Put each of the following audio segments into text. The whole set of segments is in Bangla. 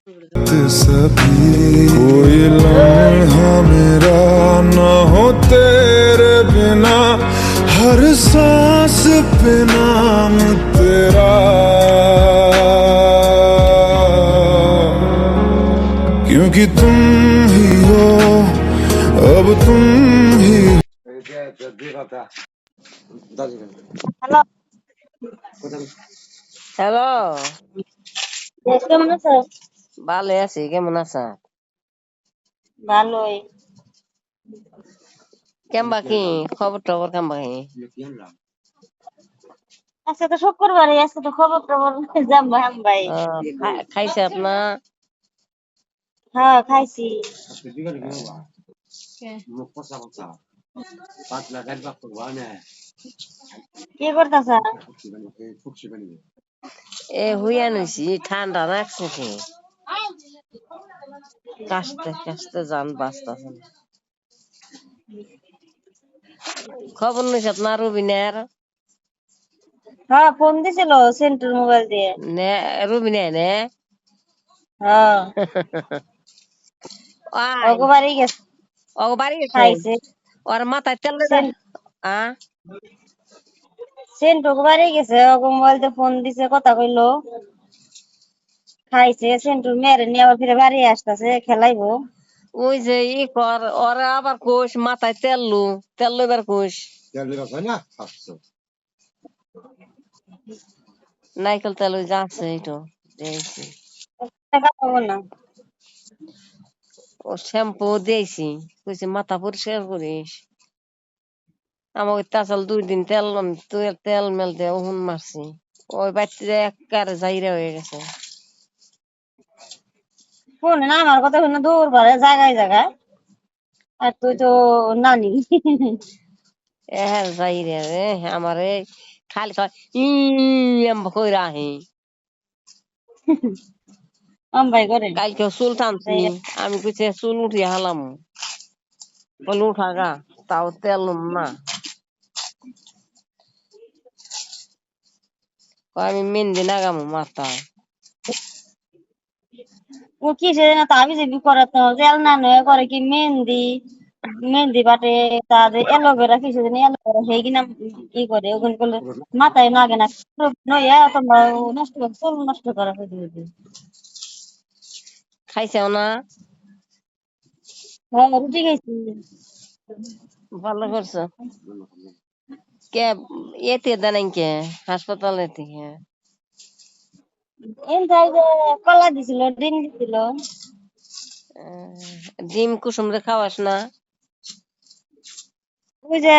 सभी कोई लम्हा मेरा ना हो तेरे बिना, हर सांस पे नाम तेरा, क्योंकि तुम ही हो, अब तुम ही। হ্যালো। হ্যালো, কেমন আছো? ভালো আছি। কেমন আছা? ভালোই। কেমবা কি খবর টবর কেমবা কি? আজকে তো শুক্রবারে, আজকে তো খবর টবর জানবো হাম ভাই। খাইছে আপনার? হ্যাঁ খাইছি। কি করতেছা? এ হুইয়া নইছি, ঠান্ডা লাগছে কি? কাশতে কাশতে যান বাঁচতেছে না। খবর নইছে আপনার রুবিনের? হ্যাঁ ফোন দিছিল সেন্টুর মোবাইল দিয়ে। নে রুবিনে নে? হ্যাঁ আই ওগো বাড়ি গেছে, ও বাড়ি গেছে? খাইছে। ওর মাথায় তেল দে। সেন সেন্টু ওগো বাড়ি গেছে, ওগো মোবাইল দিয়ে ফোন দিছে, কথা কইলো, খাইছে। সেন্টুর মেয়েরে নিয়ে আবার ফিরে বাড়ি আসতেছে, খেলাইবো। ওই যে ই কর, ওরা আবার কোষ মাথায় তেল লইবার কোষ। নাইকেল তেল ওই যাচ্ছে এইটো দিয়েছি। টাকা পাবো না। ও শ্যাম্পু দিয়েছি, কইছি মাথা পরিষ্কার করিস। আমাকে তাছাল 2 দিন তেল মেল দিয়ে ওহুন মারছি। ওই বাচ্চা একেবারে জাইরা হয়ে গেছে। ফোন না আমার কথা শুনে দূর পারে জায়গায় জায়গায়, আর তুই তো নানি। জাইরা রে আমারে খালি কয় কই রাহি। ভাই করে কালকে চুল টানছি, আমি কইছি চুল উঠিয়ে হালাম, বলে উঠা গা, তাও তেল না। কয় আমি মেহেন্দি লাগামু মাথায়। ও কি সে না তাবি যে করে, তো জেল না নয় করে কি মেহেন্দি, মেহেন্দি বাটে, তাদের অ্যালোভেরা কিছু দিন অ্যালোভেরা সেই কিনা ই করে, ওখানে করলে মাথায় লাগে না। নইয়া তোমরা নষ্ট করে, চুল নষ্ট করা হয়ে যাবে। খাইছেও না? হ্যাঁ রুটি খাইছি। ভালো করছো। কে এতে দেন কে হাসপাতালে থেকে? এন তাই যে কলা দিছিল, ডিম দিছিল। ডিম কুসুম রে খাওয়াস না? ওই যে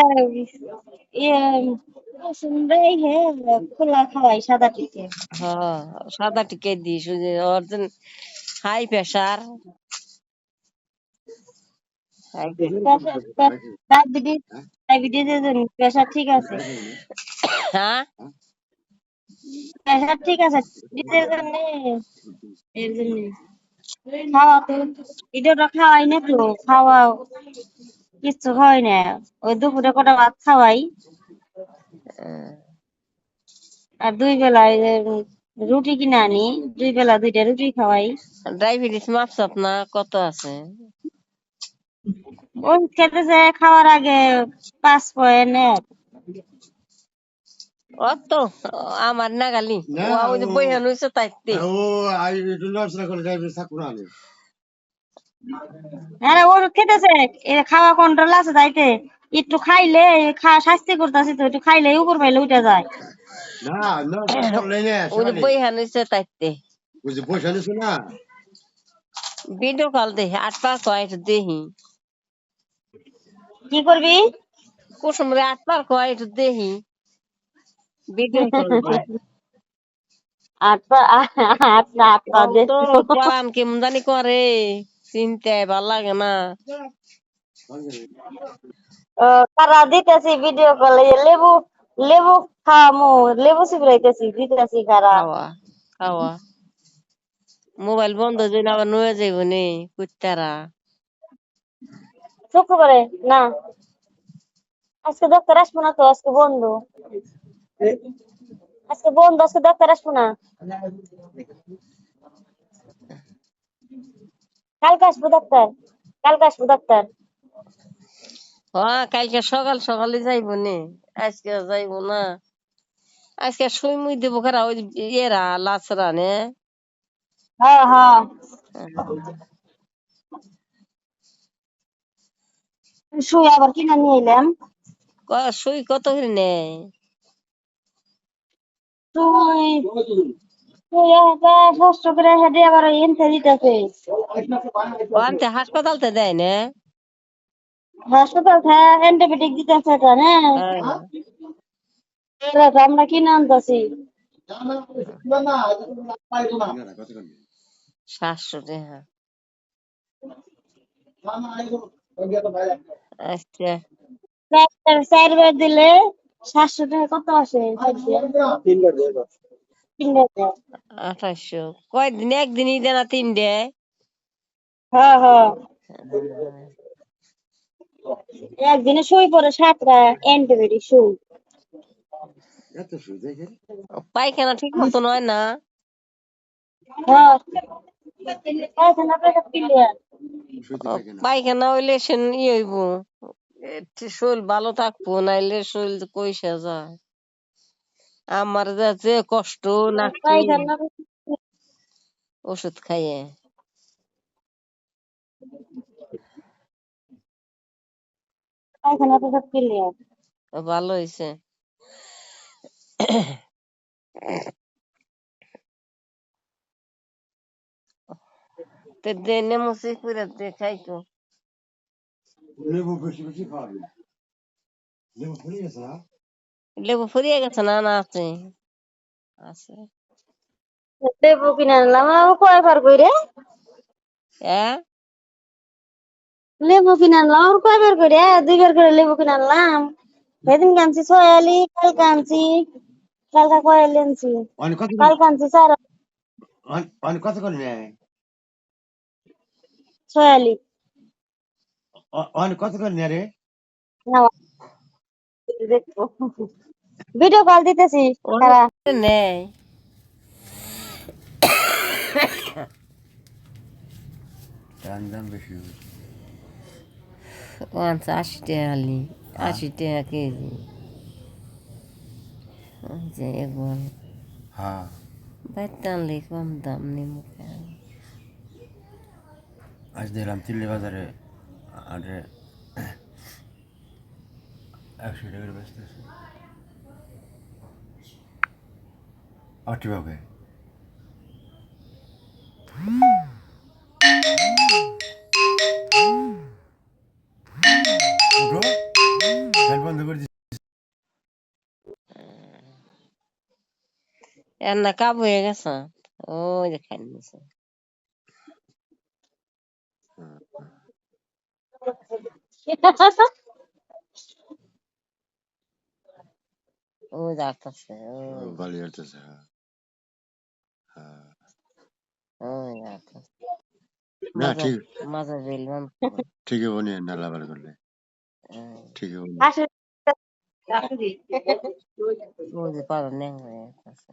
ইয়ে সুন্দর হে খোলা খাওয়াই সাদা টিকে। হ্যাঁ, সাদা টিকে দিস। ওই যে ওর যে হাই প্রেসার, ডায়াবেটিস, ডায়াবেটিসের জন্য প্রেশার ঠিক আছে, হ্যাঁ প্রেশার ঠিক আছে ডায়াবেটিসের জন্য, এর জন্য খাওয়া তো এটা খাওয়াই না, তো খাওয়া কিচ্ছু খাওয়াই না। ওই দুপুরে কটা ভাত খাওয়াই, আর দুই বেলায় রুটি কিনে আনি, 2 বেলা 2টা রুটি খাওয়াই। ডায়াবেটিস মাপছত না কত আছে? ওষুধ খেতেছে খাওয়ার আগে 5 পয়েন্ট। অত আমার নাগালি ওই যে বইহান হয়েছে তাইতে। হ্যাঁ ওষুধ খেতেছে, খাওয়া কন্ট্রোল আছে তাইতে। একটু খাইলে স্বাস্থ্য করতেছে, তো একটু খাইলে উপর পাইলে উঠে যায়। ওই যে বইহান হয়েছে তাইতে। ভিডিও কল দেখি 8 বার কয় একটু দেখি। কি করবি? কুসুম রে 8 বার কয় একটু দেখি ভিডিও কল দিয়ে। আটটা আটটা আটটা ও তো দেখো। পরান কেমন জানি করে, চিনতে ভাল লাগে না। তারা দিতেছি ভিডিও কলে, লেবু লেবু খামু, লেবু চিবড়াইতেছি দিতেছি খারা। খাওয়া খাওয়া মোবাইল বন্ধ দিন আবার নয়ে যাইব নি কুত্তারা। শুক্রবারে না, আজকে ডাক্তার আসবো না, তো আজকে বন্ধ। আজকে বন্ধ, আজকে ডাক্তার আসবো না। কালকে আসবো ডাক্তার, কালকে আসবো ডাক্তার। হ্যাঁ কালকে সকাল সকালে যাইব নে, আজকে যাইব না। আজকে সুই মুই দেবো খারা ওই ইয়েরা লাচরা নে। হ্যাঁ হ্যাঁ, শুয়ে আবার কিনা নিয়ে এলাম। সুই কত করে নেয়? তুই তুই একটা 600 করে হেঁটে আবার এনতে দিতেছে। ও আনতে হাসপাতালতে দেয় না? হাসপাতাল থেকে অ্যান্টিবায়োটিক দিতেছে তো না, হ্যাঁ, এরা তো আমরা কিনে আনতেছি। 700 টাকা। আচ্ছা, 4 বার দিলে 700 টাকা কত আসে? 3 বার। 2800। কয়দিন? একদিনই দেয় না 3 ডে? হ্যাঁ হ্যাঁ, একদিনে শুই পরে 7টা অ্যান্টিবায়োটিক শুই। পায়খানা ঠিক মতন হয় না? হ্যাঁ, পায়খানা পেটা ক্লিয়ার। পায়খানা হইলে সে ই হইব, শরীর ভালো থাকবো, নাইলে শরীর কইসা যায়। আমার যা যে কষ্ট নাকছি পায়খানা ওষুধ খাইয়ে। পায়খানা পেটা ক্লিয়ার। ভালো হয়েছে। তো দে নেমুচি করে দে খাইতো। লেবু ফুরিয়ে গেছে না? না আছে? আছে। লেবু কিনে আনলাম আবার কয়বার কইরে, হ্যাঁ, লেবু কিনে আনলাম আবার কয়বার কইরে, 2 বার করে লেবু কিনে আনলাম। সেদিন আনছি 6 আলি, কালকে আনছি, কালকে কয়ালি আনছি, কালকে আনছি 4 কত করে নেয়? 6 আলি। কত করে নেয় রে? নাও, দেখো ভিডিও কল দিতেছি তারা। নেই। দাম বেশি। ও আনছে 80 টাকা আলি, 80 টাকা কেজি। ওই যে একবার হ্যাঁ, বাইতে আনলে কম দাম নেমু খায়। আজ দেখলাম তিল্লি বাজারে আরে 100 টাকার ব্যস্ত আছে। 80 টাকা। উঠো, ফ্যান বন্ধ করে দিচ্ছি। রান্না কাব হয়ে গেছে, ওই যে খাই নিছে। ও যাচ্ছে, ভালো হইতেছে। হ্যাঁ, ওই যাচ্ছে। না মাজা ঠিক, মাজা বেলবান। ঠিকই বনি নালা বার করলে ঠিকই বনি। আসলে ওই যে পারো ন্যাং হয়ে যাচ্ছে।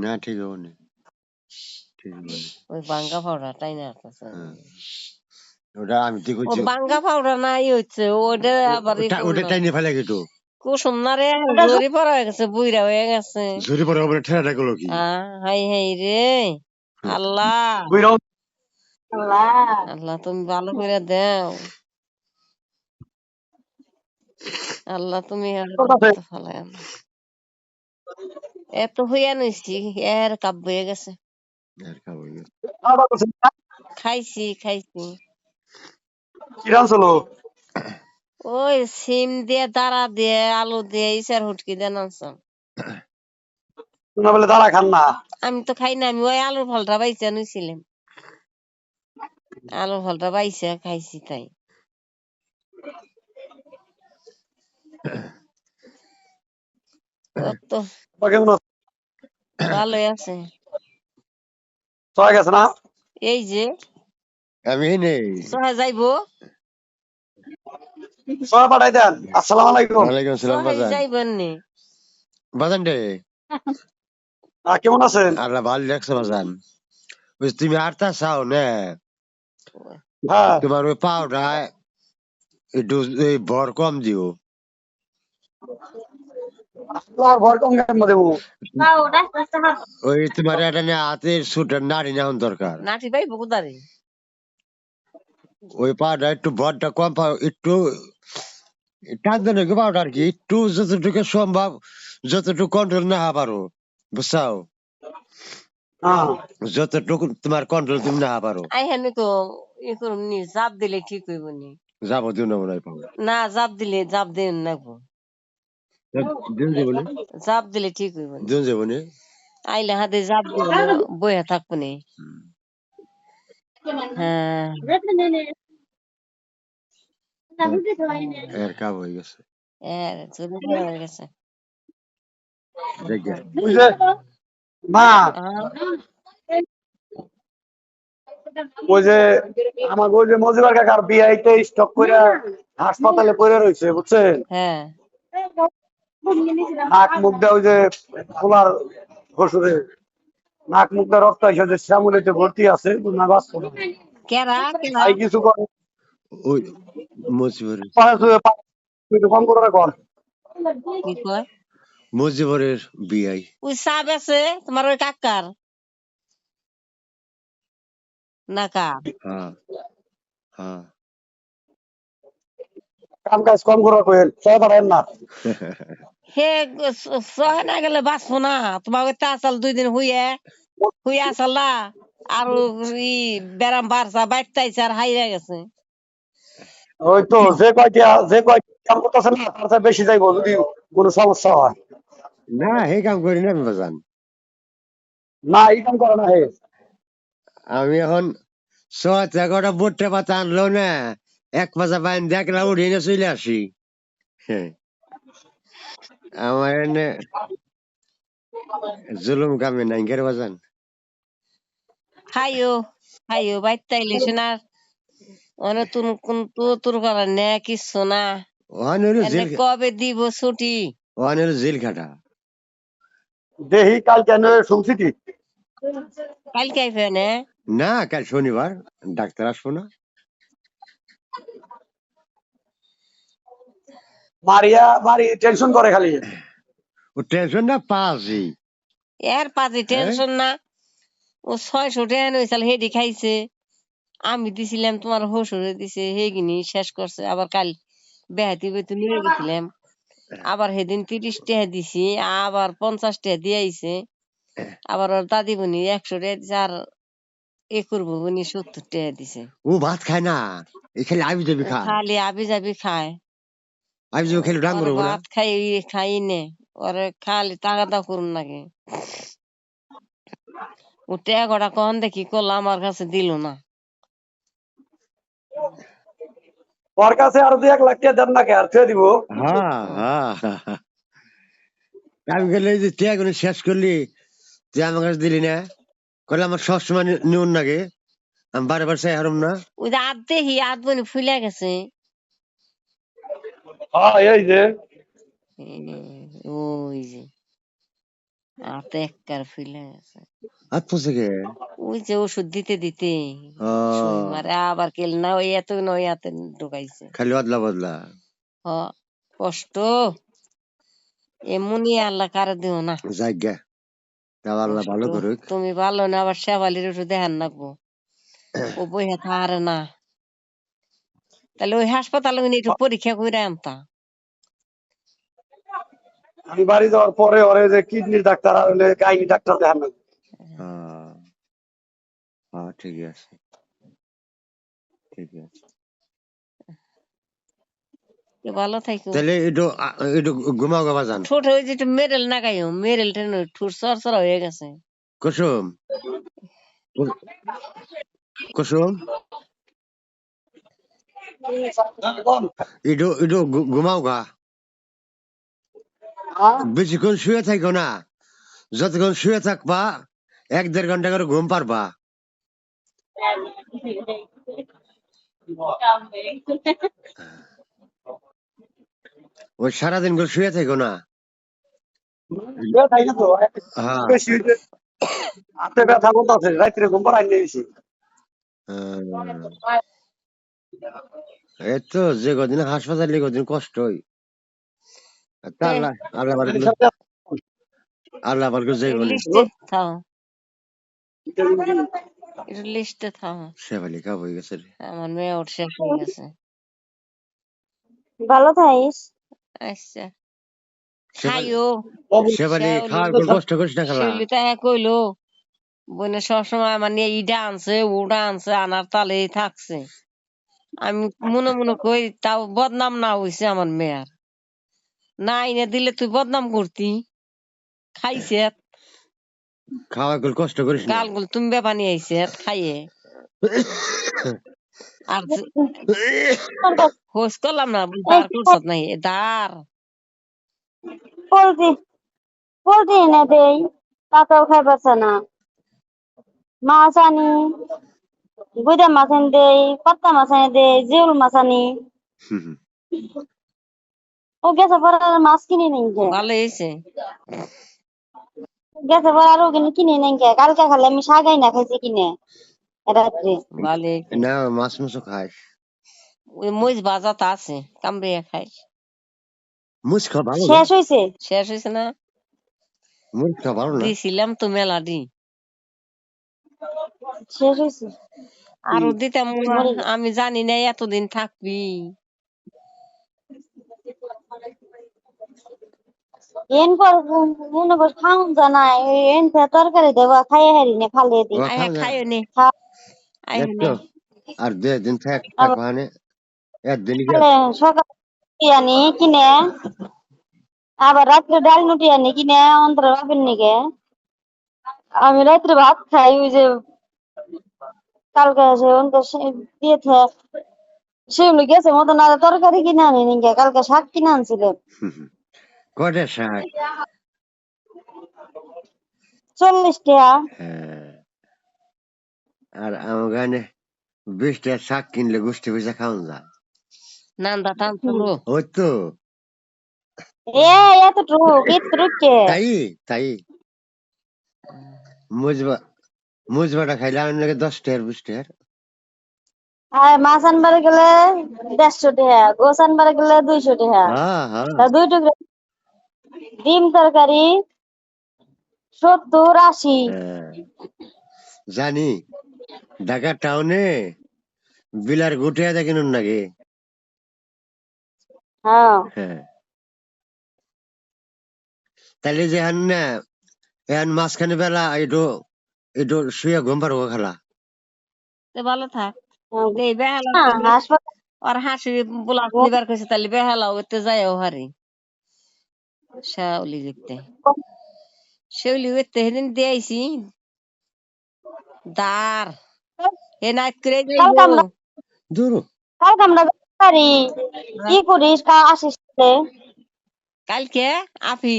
না ঠিকই বনি, ঠিকই বনি। ওই বাঙ্গা পাউডার টাই না আসতেছে। হ্যাঁ, ওটা আমি ঠিক ও করছি। বাঙ্গা পাউডার নাই হচ্ছে, ওটা আবার ই ওটা করলো। টাইনে ফেলে গেটো। কুসুম না রে, ওটা জরি পড়া হয়ে গেছে, বুইরা হয়ে গেছে। ঝরে পড়ে ওপরে ঠেলাটা গেল কি? হাই হাই রে আল্লাহ, আল্লাহ, আল্লাহ তুমি ভালো করে দাও। আল্লাহ তুমি আর বিপদে ফেলায় না। এত হইয়া নইছি, এর কাব হয়ে গেছে। আর খাবো না। খাইছি খাইছি। কিরাম চলো ওই সিম দিয়ে, দাঁড়া দিয়ে, আলু দিয়ে, ইচার হুটকি দিয়ে নামছাম। তোমরা বলে দাঁড়া খান না। আমি তো খাই না, আমি ওই আলুর ফলটা বাইচা নইছিলাম। আলুর ফলটা বাইচা খাইছি তাই। ও তো তোমরা কেমন আছো? ভালোই আছে। সবাই গেছে না? এই যে আমি নেই। সহায় যাইবো, সবাই পাঠাই দেন। আসসালামু আলাইকুম। ওয়ালাইকুম আসসালাম সহায় বাজান। যাইবেন নি। বাজান রে কেমন আছেন? আল্লাহ ভালো লাগছে বাজান। বুঝ তুমি আরতা চাও না, হ্যাঁ, তোমার ওই পাউডার একটু এই ভর কম দিও। আর ভর কম কেন দেবো? তাও ডাক্তার সাহেব ওই তোমার এটা নিয়ে হাতের সুটার নাড়ি নেওয়ার দরকার। নাটি পাইবো কোথারে? ওই পাউডার একটু ভরটা কম পাও, একটু টানতে নাকি পাউডার কি একটু যতটুকু সম্ভব যতটুকু কন্ট্রোল না পারো, বুঝছাও? হ্যাঁ, যতটুকু তোমার কন্ট্রোল তুমি না পারো আই হেন তো ই করুম নি, জাপ দিলে ঠিক হইব নি। যাবো দিও না মনে হয় পাবো না জাপ দিন নাকবো, দিন যাবো না, জাপ দিলে ঠিক হইব নি। দিন যাবো না। আইলে হাতে জাপ দিব না, বইয়া থাকবো নি। হ্যাঁ এর কাম হয়ে গেছে চলে হয়ে গেছে। দেখে বুঝলে মা, ওই যে আমার ওই যে মজিবার কাকার বিআইতে স্টক করে হাসপাতালে পড়ে রয়েছে, বুঝছেন? হ্যাঁ নাক মুখ দিয়ে ওই যে খোলার ঘষুরে নাক মুখ দিয়ে রক্ত এসে যে শ্যামলিতে ভর্তি আছে, না বাঁচবো না। কেরা তাই কিছু করে ওই মুজিবরের একটু কম করে কর। কি কয়? মুজিবরের বিআই। ওই সাপ আছে তোমার ওই কাকার নাকা? হ্যাঁ হ্যাঁ কাম কাজ কম করে কইল, সব পারেন না। হে সহে না গেলে বাঁচবো না। তোমার ওই তাসাল 2 দিন হুইয়া আসল না, আর ই বেড়াম বাড়ছা বাইতাইছে আর হাইরা গেছে। ওই তো যে কয়টি কাম করতেছে না তার চেয়ে বেশি যাইবো যদি কোনো সমস্যা হয়। না হে কাম করি না আমি বাজান। না এই কাম করে না হে। আমি এখন 6-11টা বুট্টে পাতা আনলো না, এক পাশা পাইন দেখলাম উঠে নিয়ে চলে আসি। হ্যাঁ, আমার এনে জুলুম কামে নাই গের বাজান। খাইও বাইতাইলে শোনার অনেক তোর করার নে কিচ্ছু না। ওখানে হলো এনে জেল, কবে দিব ছুটি? ওখানে হলো জেল খাটা। দেহি কাল কেন শুনছি কি কালকে আইফে নে? না কাল শনিবার, ডাক্তার আসবো না। মারি টেনশন করে খালি। ও টেনশন না পাচ্ছি। এর পাতি টেনশন না। ও 600 টাকা হয়েছিল হেডি খাইছে। আমি দিছিলাম, তোমার হসুরে দিছে, হেগিনি শেষ করছে। আবার কাল বেহাতি বেতু নিয়ে গেছিলাম, আবার সেদিন 30 টাকা দিছি, আবার 50 টাকা দিয়ে আইছে। আবার ওর দাদি বনি 100 টাকা দিছে, আর এ করবো বনি 70 টাকা দিছে। ও ভাত খায় না, এই খালি আবি যাবি ও খায়, খালি আবি যাবি খায়। আবি যাবি খেলে ডাং ওরে করবো না। ভাত খাই নে, ওরে খালি তাগাদা করুন নাকি। ও টাকা কটা কখন দেখি করলো, আমার কাছে দিল না। ওর কাছে আরো 2-1 লাখ টাকা দেন নাকি আর থুয়ে দিব। হ্যাঁ হ্যাঁ, আমি গেলে এই যে টিয়াগুলো শেষ করলি, তুই আমার কাছে দিলি না, করলে আমার সবসময় নিউন লাগে, আমি বারবার চাই হারুম না। ওই যে আধ দেখি আধ বনি ফুলে গেছে। হ্যাঁ এই যে ওই যে হাতে একবার ফুলে গেছে। হাত পচে গে। ওই যে ওষুধ দিতে দিতে ও সুই মারে, আবার কেল না ওই এত নয় হাতে ঢুকাইছে। খালি বদলা বদলা। হ কষ্ট এমনি, আল্লাহ কারে দিও না যাই গে, তাও আল্লাহ কষ্ট। ভালো করুক। তুমি ভালো না, আবার শেফালির ওষুধ দেখান রাখবো, ও বইয়া থারে না। তাহলে ওই হাসপাতালে একটু পরীক্ষা করে আনতা। আমি বাড়ি যাওয়ার পরে ওরে যে কিডনির ডাক্তার আর হলে গাইনি ডাক্তার দেখান না। হ্যাঁ হ্যাঁ ঠিক আছে, ঠিক আছে। ভালো থাকো। তাহলে একটু ঘুমাও গা বাজান। ঠোঁট ওই যে একটু মেরেল না গাইও, মেরেল টেন ঠোঁট সরসরা হয়ে গেছে। কুসুম, কুসুম একটু ঘুমাও গা, বেশিক্ষণ শুয়ে থাকো না, যতক্ষণ শুয়ে থাকবা 1-1.5 ঘন্টা করে ঘুম পারবা। ওই সারাদিন করে শুয়ে থাকো না। ব্যথা না তো হ্যাঁ বেশি হইছে হাতে ব্যথা মতো আছে রাত্রে ঘুম পাড়াই নিয়েছি এই তো যে কদিন হাসপাতালে কদিন কষ্টই তা তে আল্লাহ আল্লাহ বারগুলো আল্লাহ বারগুলো যাইব না লিস্টে থাও, একটু লিস্টে থাও। শেফালি কাপ হয়ে গেছে রে আমার মেয়ে ওর শেষ হয়ে গেছে। ভালো থাকিস। আচ্ছা শেফালি খাইও। শেফালি শেউলি খাওয়ার কোনো কষ্ট করিস না খালা শেউলি তো এক কইলো বোনে সবসময় আমার নিয়ে ইডা আনছে ওটা আনছে আনার তালেই থাকছে। আমি মনে মনে কই তাও বদনাম না হইছে আমার মেয়ের। না এনে দিলে তুই বদনাম করতি। খাইছে খাওয়ার কোনো কষ্ট করিস না গালগুল তুমি বেপা নিয়ে আইছে খাইয়ে। আর হোস করলাম না দাঁড় করছত নাই দাঁড় পোলট্রি পোলট্রি এনে দেই তাতেও খাইবারছে না। মাছ আনি গুইদা মাছ এনে দেই, পাত্তা মাছ এনে দেই, জিউল মাছ আনি। ও গেছে পরে আর মাছ কিনে নেই গে। ভালো হয়েছে। গেছে পরে আরো কিনে নেই গে। কালকে খালে আমি শাগাই না খাইছি কিনে রাত্রে। ভালো হয়েছে। না মাছ মাছও খাস ওই মরিচ ভাজা তা আছে কামড়িয়া খাই। মুছ খাওয়া ভালো না শেষ হয়েছে। শেষ হয়েছে না মুছ খাওয়া ভালো না দিছিলাম তো মেলা দি শেষ হয়েছে। আরো দিতাম না, মরে গেছে। আমি জানি না এতদিন থাকবি। এন পর মনে কর খাউন জানাই এন তরকারি দেবা খাইয়ে হারি না ফালিয়ে দি। ওরা আয় খাও না খাইও নে আয় একটু নে আর দুই দিন আবার থাকবা নে একদিন খালে সকালে রুটি আনি কিনে, আবার রাত্রে ডাল রুটি আনি কিনে অন্তর বাপের নিকে। আমি রাত্রে ভাত খাই ওই যে কালকে আছে অন্তর দিয়েছে সেগুলো গেছে মতন আর তরকারি কিনে আনি নিকে। কালকে শাক কিনে আনছিলেন কয়টা শাক 40 টাকা। হ্যাঁ আর আমার গানে 20 টাকার শাক কিনলে গোষ্ঠী পয়সা খাওয়ান যায় নান্দা টান তুলো ওই তো এ এতটুক কে তাই তাই মুজবা মুজবাটা খাইলে আমি লাগে 10 টাকার 20 টাকার আর মাছ আনবার গেলে 150 টাকা, গোছ আনবার গেলে 200 টাকা। হ্যাঁ হ্যাঁ তা 2 টুকরা ডিম তরকারি 70-80। হ্যাঁ। জানি ঢাকা টাউনে বিলার গুটিয়া দেখেন নাকি হ্যাঁ হ্যাঁ তাইলে যে হান না এখন মাঝখানে বেলা একটু একটু শুয়ে ঘুম পারবো খালা তো ভালো থাক হ্যাঁ, দেই বেহালা না, করলে হাসপাতাল আর হাসি বুলাস নিবার কইছে তাহলে বেহালা ওতে যায়ও হারি শাওলি দেখতে শিউলি ওতে সেদিন দিয়েছি দার এ নাইট করে যাইবো কালকে আমরা দূর কালকে আমরা পারি কি করিস আসিস রে? কালকে আফি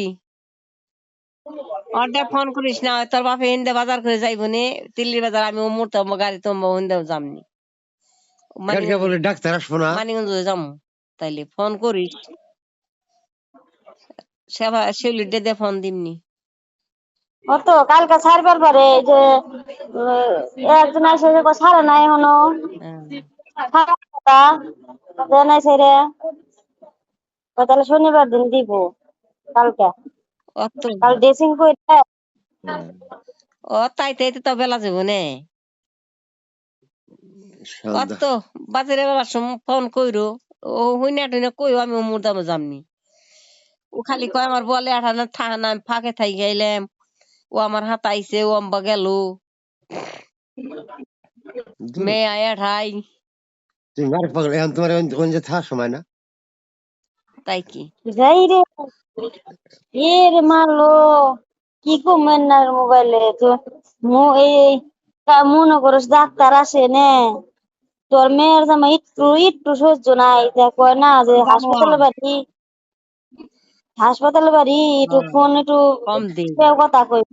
অর্ধেক ফোন করিস না তোর বাপে হিন্দে বাজার করে যাইব নি দিল্লি বাজার আমি ও মুহূর্তে গাড়ি তো হিন্দেও যামনি কালকে মানিগঞ্জ বলে ডাক্তার আসবো না মানিগঞ্জ যাম তাইলে ফোন করিস সেবা শিউলি দে ফোন দিমনি ও তো কালকে ছাড়বার পরে এই যে একজন এসে যে ছাড়ে নাই এখনো হ্যাঁ। নাই ছেড়ে তাহলে শনিবার দিন দিব। কালকে অত কাল ড্রেসিং করে ও তাই তাই তো বেলা যাব নে সন্ধ্যা অত বাজারে বেলার সময় ফোন কইরো ও হুইনা টুইনা কইও আমি অমুর দামে যামনি ও খালি কয় আমার বলে আঠানা থানা আমি ফাঁকে থাই গাইলাম ও আমার হাত আইছে ও আম্বা গেল দূর মেয়ে আয়া ঠাই তুমি মার পাগল এখন তোমার ওখানে যে থাকার সময় না তাই কি যাই রে এ রে মারলো কি কমেন না মোবাইলে তো এই মনে করিস ডাক্তার আসে নে তোর মেয়ের জামা একটু একটু সহ্য নাই দেখো না যে যাবো হাসপাতালে বাড়ি একটু ফোন একটু কম দিন কথা কই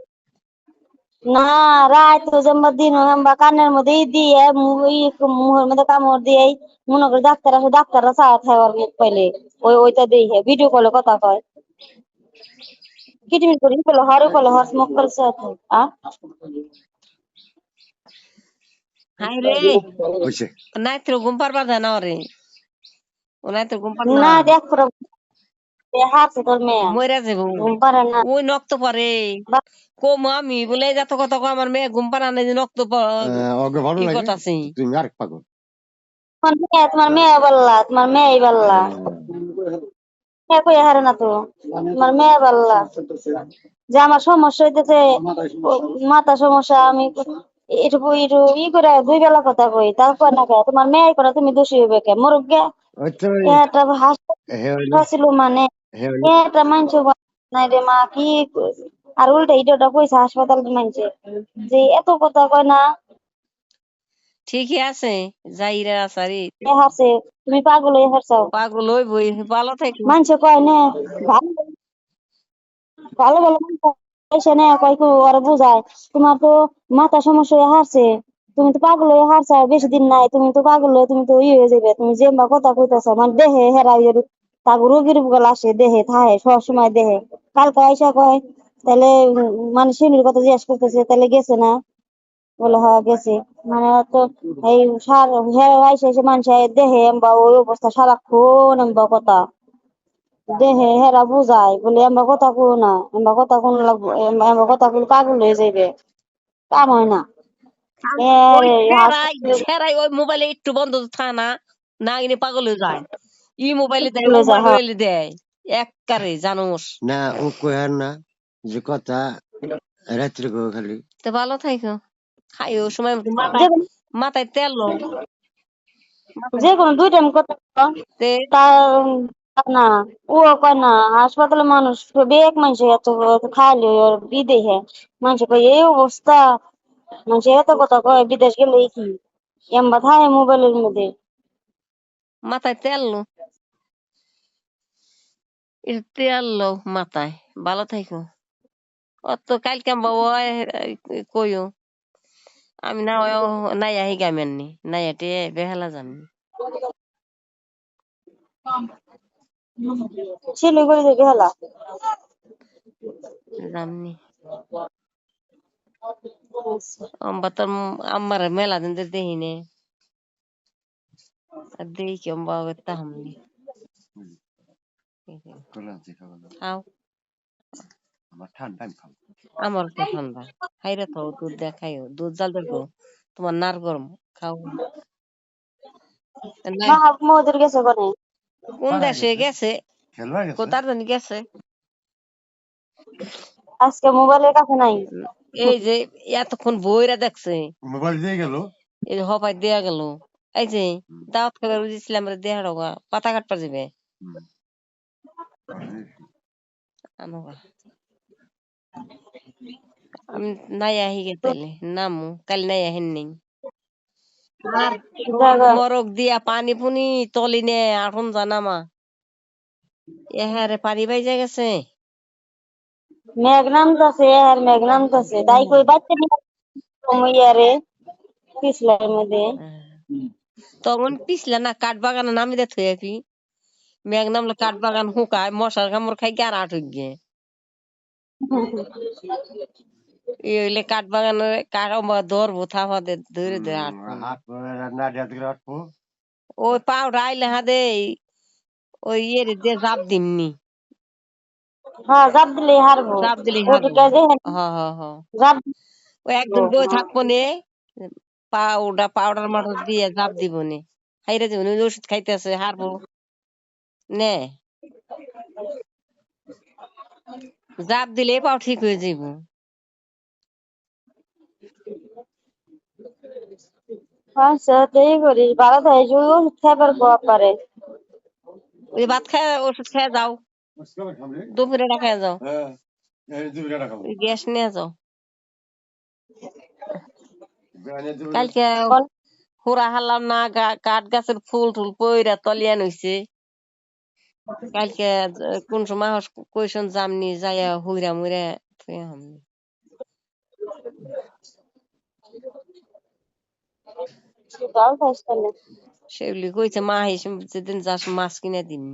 না রাত জম্বা দিন জম্বা কানের মধ্যে দিয়ে মুখের মধ্যে কামড় দিয়ে মনে করি ডাক্তার আসে ডাক্তাররা চা খাওয়ার পাইলে ওইটা দিয়ে ভিডিও কলে কথা কয় কিটমিট করি বলে হর স্মোক করছে আ হাই রে হয়েছে নাইত্র ঘুম পারবার যায় না রে ও নাইত্র ঘুম পার না না দেখ পুরো হারছে তোর মেয়ে মইরা যাব ঘুম পারে না ওই নক্ত পরে বা- কম আমি বলে যত কথা কো আমার মেয়ে ঘুম পারা নাই যে নক্ত ওকে ভালো ই লাগে কথাছি তুমি আরেক পাগল তোমার মেয়ে বললা তোমার মেয়ে বললা মেয়ে কই হারে না তো তোমার মেয়ে বললা যে আমার সমস্যা হইতেছে মাথা সমস্যা আমি একটু একটু ই করে দুই বেলা কথা কই তারপর না কে তোমার মেয়ে করে তুমি দোষী হইবে কে মরুক গে ওই তো এটা হে হইলো হাসছিল মানে হে হইলো এটা মানছে নাই রে মা কি আর উল্টা ইটা কইছে হাসপাতাল মানছে যে এত কথা কয় না ঠিকই আছে যাইরা আসারি এ হাসে তুমি পাগল হয়ে হারছাও পাগল হই বই ভালো থাকি মানছে কয় না ভালো ভালো ভালো মানুষ এসে না কয় কি ওরা বুঝায় তোমার তো মাথা সমস্যা হয়ে হারছে তুমি তো পাগল হয়ে হারছা বেশি দিন নাই তুমি তো পাগল হয়ে তুমি তো হয়ে যাবে তুমি যে বা কথা কইতাছ মানে দেহে হেরা তাকে রোগীর গুলো আসে দেহে থাহে সব সময় দেহে কালকে আইসা কয় তাহলে মানে শিনুর কথা জিজ্ঞেস করতেছে তাহলে গেছে না বলে হ্যাঁ গেছে মানে তো এই সার হেরা আইসা এসে মানুষ দেহে বা ওই অবস্থা সারাক্ষণ বা কথা দেহে হেরা বুঝায় বলে আমরা কথা কই না আমরা কথা কোন লাগবো আমরা কথা কই পাগল হয়ে যাইবে কাম হয় না ওই এ সেরাই ওই মোবাইলে একটু বন্ধ থাকে না না ইনি পাগল হয়ে যায় ই মোবাইলে দেয় ও হাসপাতালে যা হয় মোবাইলে দেয় এককারে জানোস না ও কয়ার না যে কথা রাত্রে কো খালি তো ভালো থাইকো খাইও সময় মতো যে মাথায় মাথায় তেল লো যে কোনো দুই টাইম কথা কও, তে তা না ও কয় না হাসপাতালে মানুষ বেগ মানুষ এত খাইলে ওর বিদেহে মানুষ কয় এই অবস্থা মানুষ এত কথা কয় বিদেশ গেলে কি এমবা থাকে মোবাইলের মধ্যে মাথায় তেল লো একটু তেল লো মাথায় ভালো থাইকো অত কালকে বাবা কইও আমি না নাই আহি গামেননি নাই এটে বেহালা যামনি শিলিগুড়ি থেকে হেলা যামনি আম্বা তোর আম্মার মেলা দিন ধরে দেহিনে আর দেখি কি আম্বা তাহামনি খাও আমার ঠান্ডা আমি খাবো আমার তো ঠান্ডা খাইরে তো দুধ দেখাইও দুধ জাল দেখো তোমার নার গরম খাও নাই মহাত্মদের গেছে কোনে কোন দেশে গেছে খেলবা গেছে কোথার জানি গেছে আজকে মোবাইলের কাছে নাই উম, এই যে এতক্ষণ বইরা দেখছে মোবাইল দিয়ে গেল এই যে হপাই দেয়া গেল এই যে দাওয়াত খাবার বুঝেছিলাম রে দেহা রোগা পাতা কাটপা যাবে আনোগা আমি নাই আহি গেতেলে নামু কাল নাই আহেন নেই আর জায়গা মরক দিয়া পানি পুনি তলি নে আঠুন জানামা এহারে পানি বাইজা গেছে মেঘ নামতাছে আর মেঘ নামতাছে তাই কই বাচ্চা নিয়ে ইয়ারে পিছলার মধ্যে তখন পিছলা না কাঠ বাগানে নামি দে থুয়ে পি মেঘ নামলে কাঠ বাগান হুকায় মশার কামড় খাই গিয়ে আর আটক গিয়ে এই হইলে কাঠ বাগানে কাঠ ধরবো থাপা দে ধরে ধরে আটবো হাত না দিয়ে দিকে রাখবো ওই পাউডার আইলে হাদে ওই ইয়ে দিয়ে জাপ দিমনি হ্যাঁ জাপ দিলে হারবো জাপ দিলে হারবো ওটুকা যে হ হ হ জাপ ওই একদিন বই থাকবো নে পাউডার মাউডার দিয়ে জাপ দিব নে হাইরে দিব ওষুধ খাইতেছে হারবো নে জাপ দিলে পাও ঠিক হয়ে যাইব আচ্ছা তাই করিস ভালো থাকিস ওষুধ খাইবার কোয়া পারে ওই ভাত খায় ওষুধ খেয়ে যাও দুপুরে খায় যাও হ্যাঁ এই দুইটা খাবো ওই গ্যাস নিয়ে যাও বেআইনে দুইটা কালকে হুরা হারলাম না কাঠ গাছের ফুল টুল পইরা তলিয়ান হইছে কালকে কোন সময় কইসন জামনি যাইয়া হুইরা মুইরা থুয়ে হামনি ভালো থাকিস তাহলে সেগুলি কইছে মা হিসেবে যেদিন যাস মাছ কিনে দিন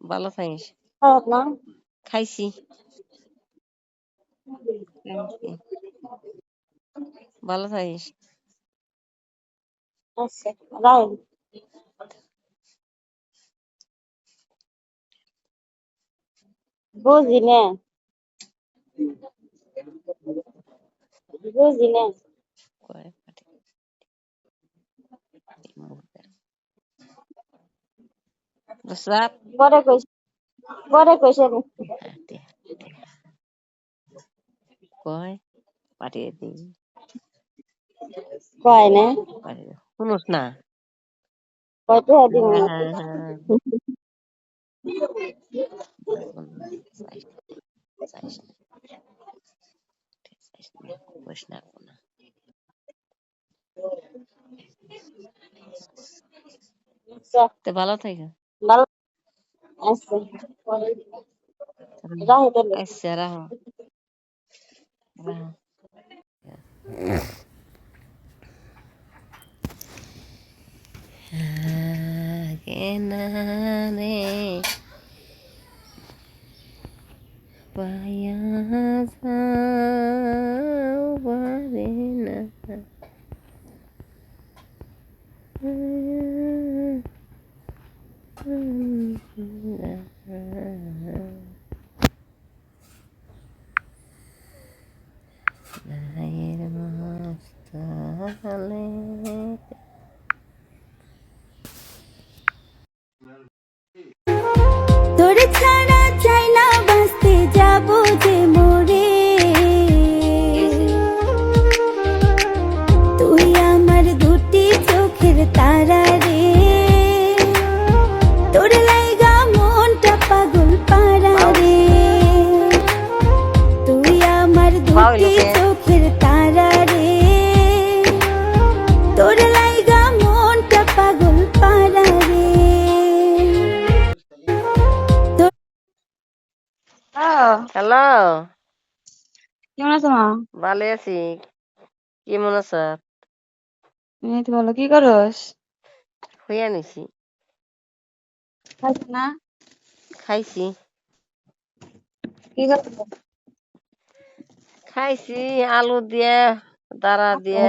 ভালো থাকিস খারাপ না? খাইছি খাইছি। ভালো থাকিস। আচ্ছা, রাখেন। বুঝি না, বুঝি না। কয় পাটি মুখের। বুঝলাম। পরে কইছে নি। হাতে কয় পাঠিয়ে দিই কয় না, পাঠিয়ে দিই। শুনুস না। কয়টা দিন হ্যাঁ না। হ্যাঁ হ্যাঁ চাইস চাইস চাইস না কইস না কোনো। আচ্ছা, তো ভালো থাকো। ভালো। আচ্ছা, রাখি তাহলে। আচ্ছা রাখো রাখো। কেনা রে পায়া যাও বারে না নায়ের মাস্তালে তোরে ছাড়া চাই না বাঁচতে যাবো যে মোরে তুই আমার দুটি চোখের তারা রে তোর লাইগা মনটা পাগল পারা রে তুই আমার দুটি চোখের তারা রে তোর লাইগা মনটা পাগল পারা রে হ্যালো কেমন আছো মা? ভালো আছি কেমন আছো এই তো ভালো। কি করস? হইয়া নিছি খাইছ না? খাইছি কি করছ? খাইছি আলু দিয়ে দাঁড়া দিয়ে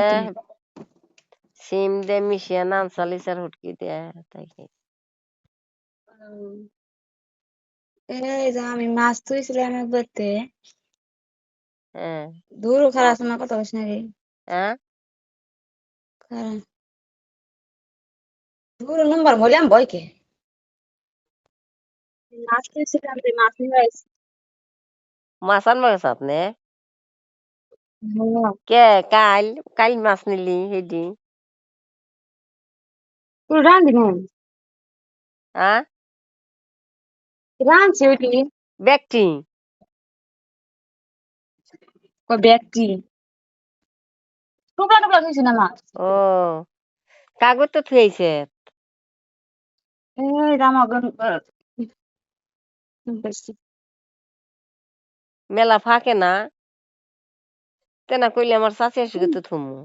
সিম দিয়ে মিশিয়ে নান চালিচার হুটকি দিয়ে তাই খাইছি। এই যে আমি মাছ ধুইছিলাম একবারতে। হ্যাঁ দূর খারাপ না, কথা বলিস নাকি? হ্যাঁ খারাপ দূর নম্বর বললাম বইকে মাছ ধুইছিলাম, মাছ নিয়ে আসছি। মাছ আনবা গেছ আপনি কে কাল কাল মাছ নিলি হেডি তুই রাঁধি না? হ্যাঁ রাঁধছি ওইটি। ব্যক্তি ব্যক্তি টুকরা টুকরা ধুইছি না মাছ। ও কাগজ তো থুয়েছে এই রামাগন মেলা ফাঁকে না তেনা কইলে আমার চাষি আসবে তো থুমু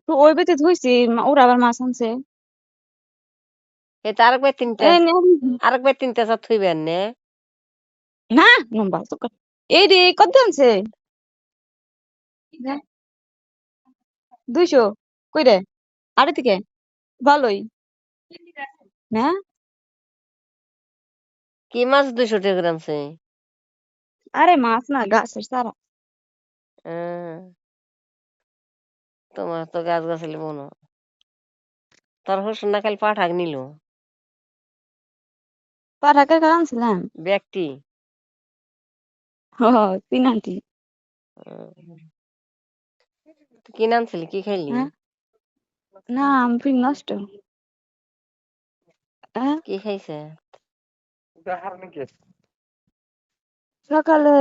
তো ওই বেতে ধুইছি, ওরা আবার মাছ আনছে। এ তো এই নে, আরেকবার তিনটা চা থুইবেন নে না লম্বা চুকা। এই রে কত আনছে? 200 কই রে? আরে থেকে ভালোই না। কি মাছ 200 টাকা গ্রামছে আরে মাছ না, গাছের সারা। তোমার তো গাছ গাছালি মনো তোর হোসেন না কাল পাঠাক নিল পাঠাকে আনছিলাম। ব্যক্তি ও 3 আন্টি। কি আনছিলি কি খাইলি হ্যাঁ না, আমি ফির নষ্ট। হ্যাঁ কি খাইছে সকালে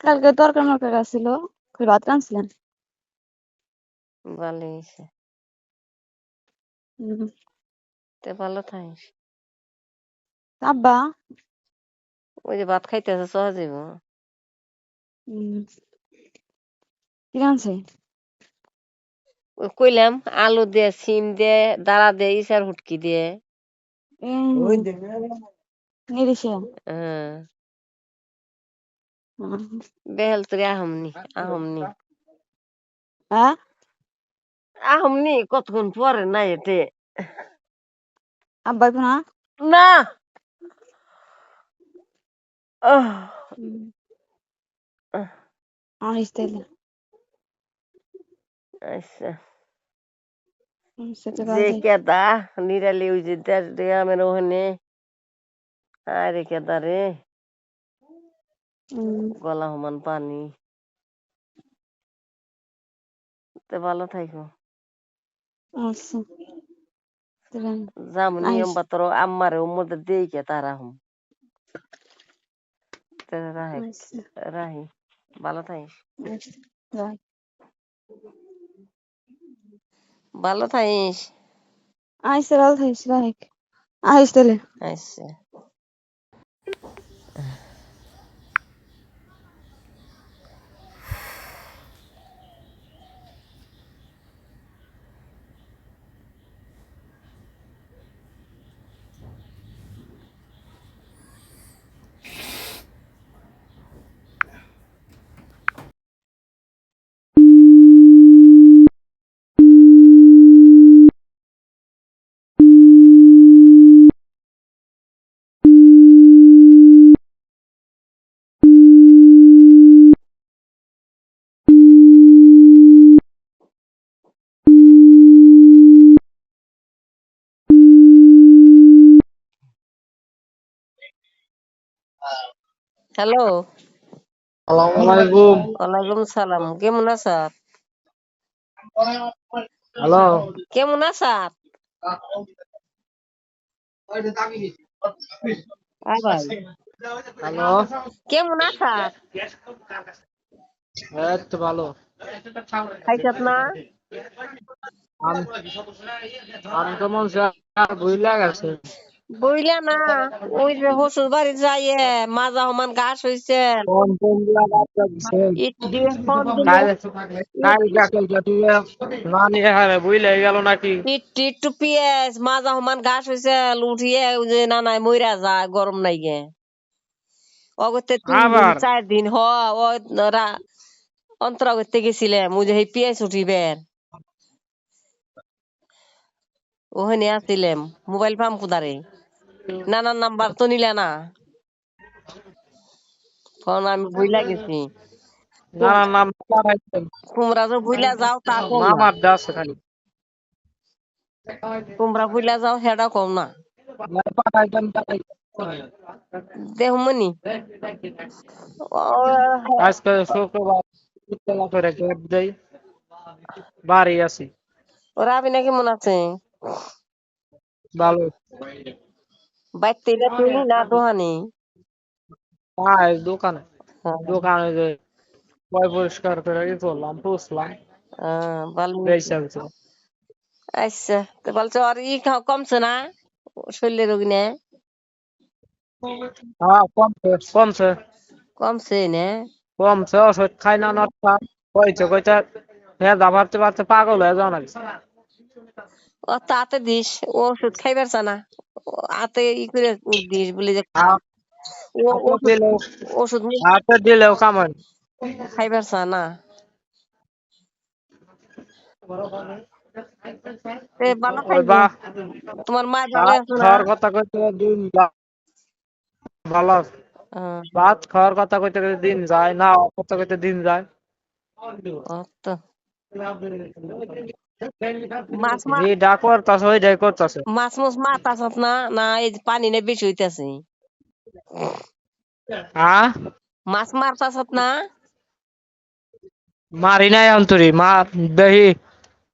কালকে তরকারি মরকারি ছিল, ভাত রাঁধছিলাম। ভালো হয়েছে হুম। তে ভালো থাকিস আব্বা ওই যে ভাত খাইতেছে সহজেব কি রাঁধছে? ওই কইলাম আলু দিয়ে সিম দিয়ে দাঁড়া দিয়ে ইসার হুটকি দিয়ে নিরিশে হ্যাঁ হুম। বেহেল তোরে আহমনি হ্যাঁ আহমনি কতক্ষণ পরে না এতে আব্বাই না না আহ, আহ, আনিস তাইলে আচ্ছা সেটা যে ভালো থাকি কেদা নিরালি ওই যে গ্রামের ওখানে আরে কেদা রে গলা সমান পানি তে ভালো থাকো আচ্ছা তাহলে যাম আইস নিয়ম পাত্র আম্মারে মধ্যে দেই কে তারা হুম রাহে আচ্ছা রাহি ভালো থাকিস আচ্ছা রাখ। ভালো থাকিস আইসে ভালো থাকিস রাখ আইস তাহলে আচ্ছা হ্যালো আসসালামাইকুম। ওয়ালাইকুম সালাম কেমন আছেন হ্যালো কেমন আছেন ভাই হ্যালো, কেমন আছেন এই তো ভালো। খাইছত না আম আমি তো মন চায় ভুইলা গেছে। বইলা না ওই যে হসুর বাড়ি যাইয়ে মাজা সমান ঘাস হইছে ফোন ফোন দিয়া বাদ দিছে। ইট দিয়ে ফোন দিলে কাল ইট কাল কাল তুই না নিয়ে হারে ভুইলা গেল নাকি? ইট টিট টু পিএস মাজা সমান ঘাস হইছে উঠিয়ে ওই যে না নাই মইরা যায় গরম নাই গে অগতে 3 দিন আবার 4 দিন ও অন্তরা করতে গেছিলাম ওই যে পিএস উঠিবেন ওখানে আসছিলাম মোবাইল পাম কুদারে নানার নাম্বার তো নিলে না ফোন আমি ভুইলা গেছি না না নাম পাঠাইছেন। তোমরা যে ভুইলা যাও তা কম না মামার দাস খালি। তোমরা ভুইলা যাও সেটা কম না না পাঠাইছেন দেহমনি আজকে শুক্রবার ইতলা করে গেট দেই বাড়ি আছি ওরা আবি নাকি মনে আছে ভালো। বাইতে তুই না দোহানি হ্যাঁ দোকানে দোকানে যে পয় পরিষ্কার করে ই করলাম পুষলাম ভালো বেচা হচ্ছে। আচ্ছা তো বলছো আর কমছে না শরীরের রোগ নে হ্যাঁ কমছে কমছে কমছে না কমছে ওষুধ খাই না নটা কইছে কইতে হ্যাঁ দাবারতে পারতে পাগল হয়ে যাও নাকি ও তাতে দিস ও ওষুধ খাইবার না আতে ই করে দিস বলে যে ও হাতে ওষুধ দিলেও ওষুধ হাতে দিলেও কামান খাইবার না তে ভালো ওই থাকবো বা তোমার মা ভালো ভাত আছে না খাওয়ার কথা কইতে দিন ভালো আছে। ভাত খাওয়ার কথা কইতে কইতে দিন যায় না কথা কইতে দিন যায় ও তো মাছ মা যে ডা করতাছে ওই ডাই করতাছে মাছ মাছ মাছ আসত না না এই যে পানি না বেশি হইতাছে হ্যাঁ মাছ মারতাছত না মারি নাই অন্তরি মা দেহি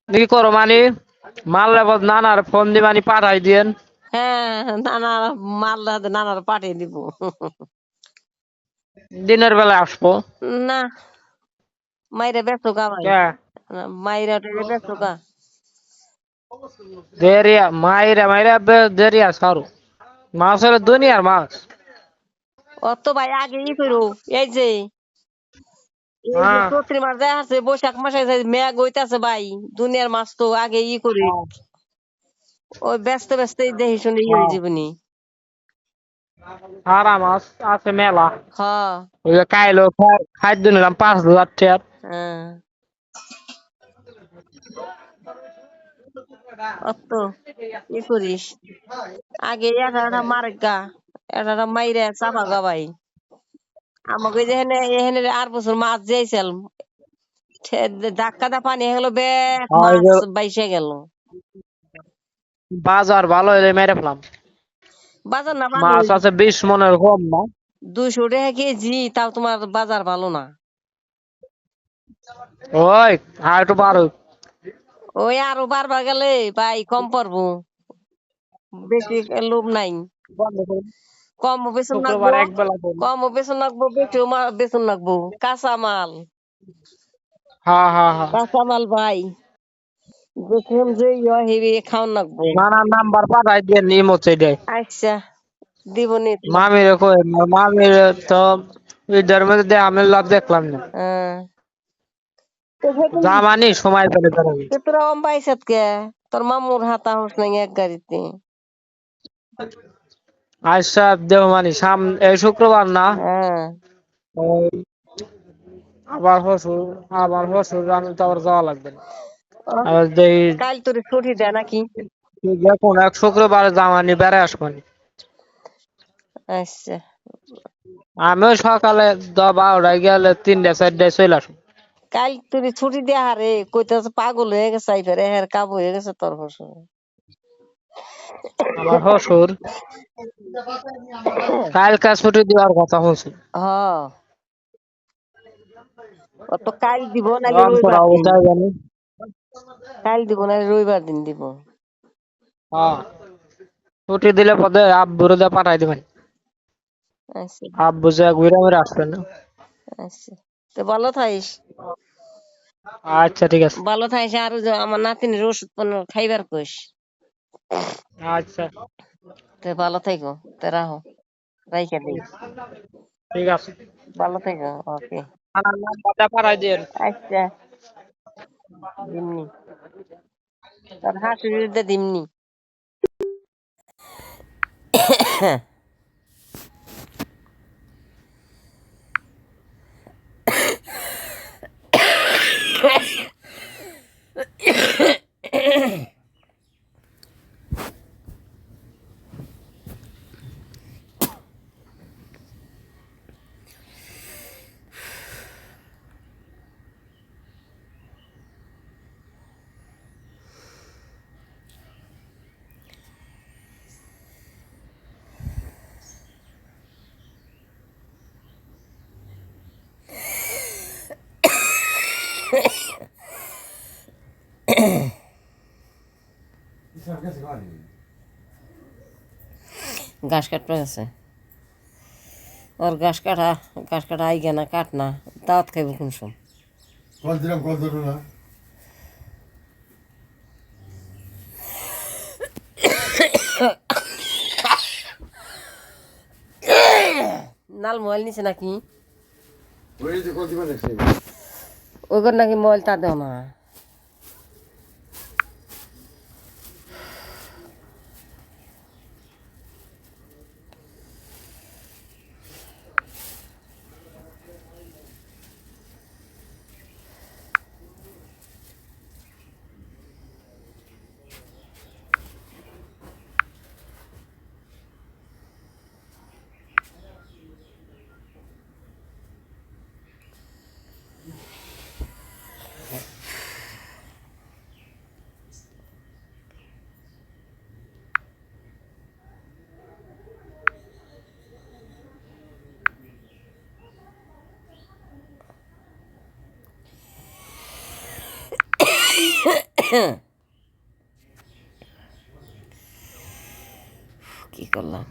কি করো মানে মারলে বদ নানার ফোন দিবানি পাঠাই দিয়েন হ্যাঁ নানা মারলে নানার পাঠিয়ে দিব দিনের বেলা আসবো না মাইরে ব্যস্ত গা ভাই কে মাইরা ব্যস্ত গা দেরিয়া মাইরা মাইরা দেরিয়া সারু মাছ হলো দুনিয়ার মাছ অত ভাই আগে ই করো এই যে হ্যাঁ চৈত্র মাস যায় আছে বৈশাখ মাসে যে মেঘ হইতাছে ভাই দুনিয়ার মাছ তো আগে ই করি ওই ব্যস্ত ব্যস্ত দেখি শুনে ই হয়ে হ্যাঁ যাবনি আরাম আছে মেলা। হ্যাঁ ওই যে কাইলো খাদ্য নিলাম 5,000 টাকার। হ্যাঁ অত কি করিস আগে এটা মারে গা এটা মাইরে চাপা গাবাই আমাকে যে এখানে এখানে 8 বছর মাছ দিয়েছিল ধাক্কা দা পানি হয়ে গেল ব্যাগ আর এই মাছ যে বাইসে গেল বাজার ভালো হলে মেরে ফেলাম। বাজার না ভালো মাছ আছে 20 মনের কম না। 200 টাকা কেজি তাও তোমার বাজার ভালো না ওই আর একটু পারো। ওই আরো বারবার গেলে ভাই কম পড়বো বেশি লোভ নাই কম বেতন লাগবো শুক্রবার এক বেলা করবো। কম বেতন লাগবো বেশিও বেতন লাগবো কাঁচা মাল হ্যাঁ হ্যাঁ হ্যাঁ। কাঁচা মাল ভাই যখন যে হেবি খাওয়ান লাগবো নানা নাম্বার পাঠাই দিয়ে নিম হচ্ছে এটাই। আচ্ছা দিব নি মামিরে কই মামির তো ঈদের মধ্যে আমি লাভ দেখলাম না। জামানি সময় পেলে বেরোবি। তোরা অম পাইছত কে তোর মামুর হাতা হস নাই এক গাড়িতে আচ্ছা দেব মানে এই শুক্রবার না। হ্যাঁ ওই আবার শ্বশুর আমি তো আবার যাওয়া লাগবে না। আর এই কাল তোর ছুটি দেয় নাকি দেখুন এক শুক্রবার জামানি বেড়ে আসবানি। আচ্ছা আমিও সকালে 12টায় গেলে 3টা 4টায় চলে আসবো। কাল তোর ছুটি দেয়া হারে কইতাছে পাগল হয়ে গেছে আইফারে হের কাবু হয়ে গেছে তোর শ্বশুর আমার শ্বশুর কালকে ছুটি দেওয়ার কথা হচ্ছে। হ্যাঁ ও তো কাল দিব নাহলে রামপুর রবিবার দিন অবস্থায় জানি। কাল দিব নাহলে রবিবার দিন দিব হ্যাঁ ছুটি দিলে পদে আব্বুরে দিয়ে পাঠাই দিবেন। আচ্ছা আব্বু যে ঘুরে ঘুরে আসবেন না। আচ্ছা তো ভালো থাইস আচ্ছা ঠিক আছে। ভালো থাইস আর আমার নাতিনের ওষুধ পান খাইবার কইস আচ্ছা তো ভালো থাইকো তো রাহো রাইখা দেই ঠিক আছে। ভালো থাইকো ওকে আমার নাম্বারটা পাঠাই দিন। আচ্ছা দিমনি তোর হাসুড়ির দিমনি ঘাস কাটতে গেছে ওর ঘাস কাটা আই না কাট না দাওয়াত খাইব কোন সম নাল মোবাইল নিছে নাকি ওইগুলো নাকি মোবাইল তা দেও না কি করলাম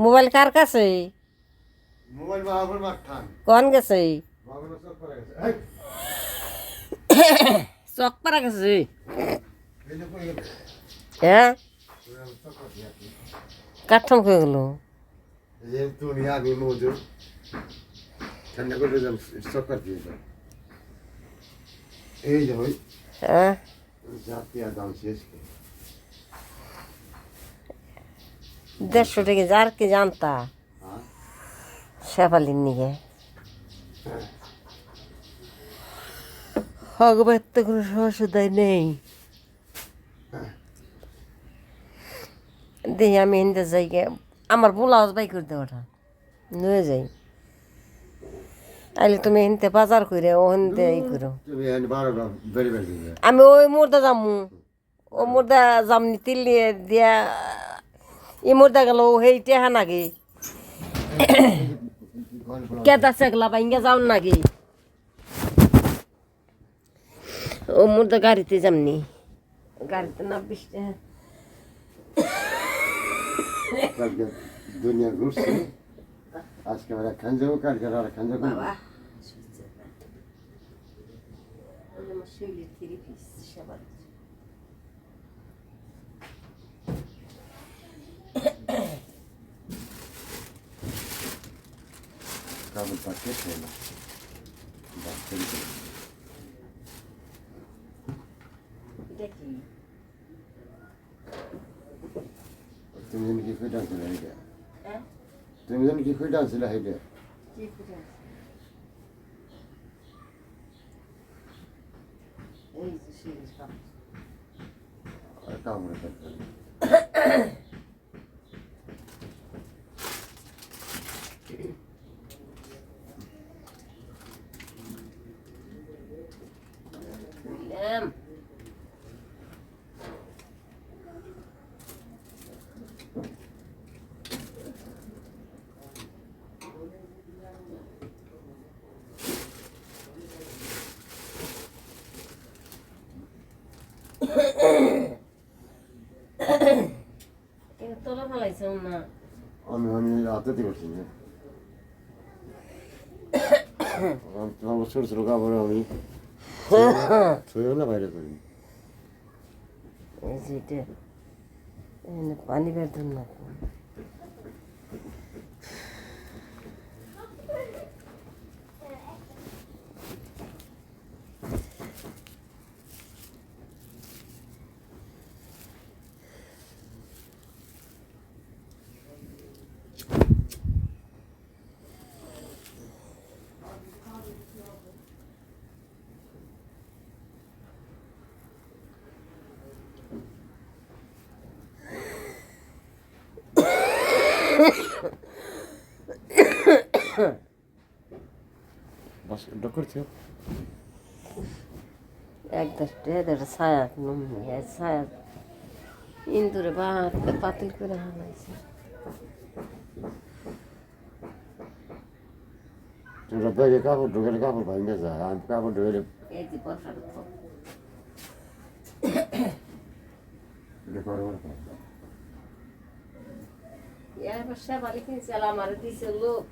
মোবাইল কার কাছে মোবাইল বাবার মাঠান কোন গেছে বাবার সব করে গেছে এই চক পারা গেছে এই যে কই গেল হ্যাঁ সব করে দিয়াছি কাঠন হয়ে গেল এই যে তুমি আমি মজুর ঠান্ডা করে দিলাম সব করে দিয়েছি এই যে ভাই হ্যাঁ জাতীয় দাম শেষ 150 টাকা যার কি জানতা হ্যাঁ শেফালির নিয়ে ভগবান তো কোনো সমস্যা নেই দেখি আমি হিন্দে যাই গে আমার ব্লাউজ বাই করে দেওয়াটা নিয়ে যাই তাইলে তুমি হিনতে বাজার করে ও হিনতে ই করো তুমি এনে 12টা বেরি বেরি দিবে আমি ওই মুর্দা যামু ও মুর্দা জামনি তিল নিয়ে দিয়া ই মুর্দা গেল হেই টেহা নাকি কেদা সেগলা বাইঙ্গা যাও নাকি ও মুর্দা গাড়িতে যামনি গাড়িতে না 20 টাকা কালকে দুনিয়া ঘুরছে আজকে আমরা খাঞ্জাও কালকে আর খাঞ্জাও বাবা আমার শৈলীর 3 পিস সবার কাবুল পাকে খেলা বাচ্চা দেখি তুমি জানি কি কইটা ছিল হেডে হ্যাঁ তুমি জানি কি কইটা ছিল হেডে কি করে এই যে শৈলীর কাপড় আর কামড়ে করতে এটা তোলা ফেলাইছে না আমি হাতে করছি না তোমার ছোট ছোট কাপড় আমি ছুঁয়েও না বাইরে করি এই যে এটা এখানে পানি বের ধর না বাস ডক্টর একটা ছায়া ছায়া ইন্দুরে বাহাতে পাতিল করে হালাইছে তোমরা ব্যাগে কাপড় ঢোকালে কাপড় ভাঙে যায় আমি কাপড় ঢোকালে এই যে বর্ষার এবার সেবালি কিনছে আমার দিছে লোক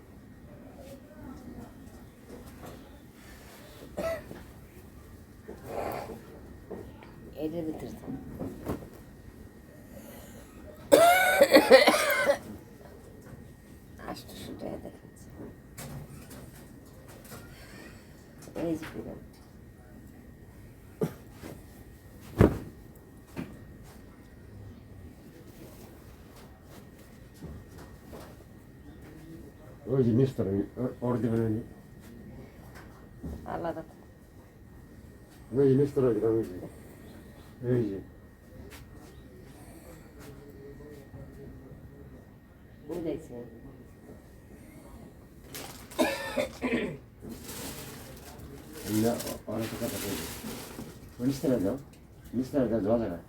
এটার ভিতরে আটশো টাকা দেখাচ্ছে এই যে পিরামিড ওই ওই যে মিস্টার ওর দেবেন আলাদা ওই যে মিস্টার ওই যে এই যে বুঝাইছে না অনেক কথা বলবে মিস্টার দাও যাওয়া যাবে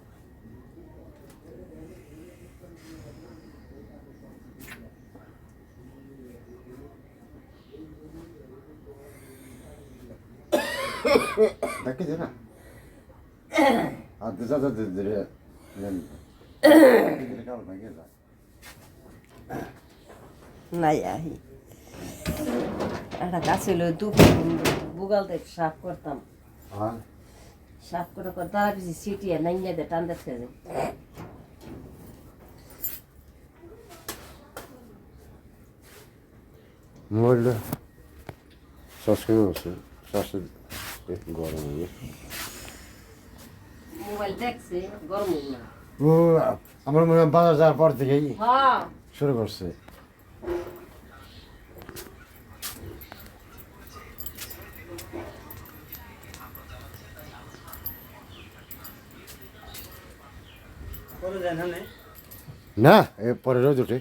Daqui de lá. A desada de নাই আহি একটা গাছ হইলো বুগালতে সাফ করতাম সাফ করে তারা বেশি সিটিয়ে নাইয়া দে টান দেখতে যায় Molha. Só se cansa. Só se agora não é? Mobile দেখছে গরম হইল না ও আমার মনে হয় বাজার যাওয়ার পর থেকেই হ্যাঁ শুরু করছে না পরে রোজ উঠে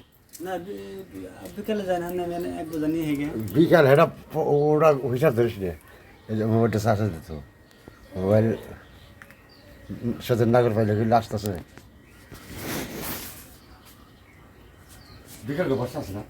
বিকাল এটা ওরা হিসাব ধরিস নে এই যে মোবাইলটা চার্জ দিত মোবাইল সাথে নাগর পাইলে কি লাস্ট আছে বিকাল বর্ষা আছে না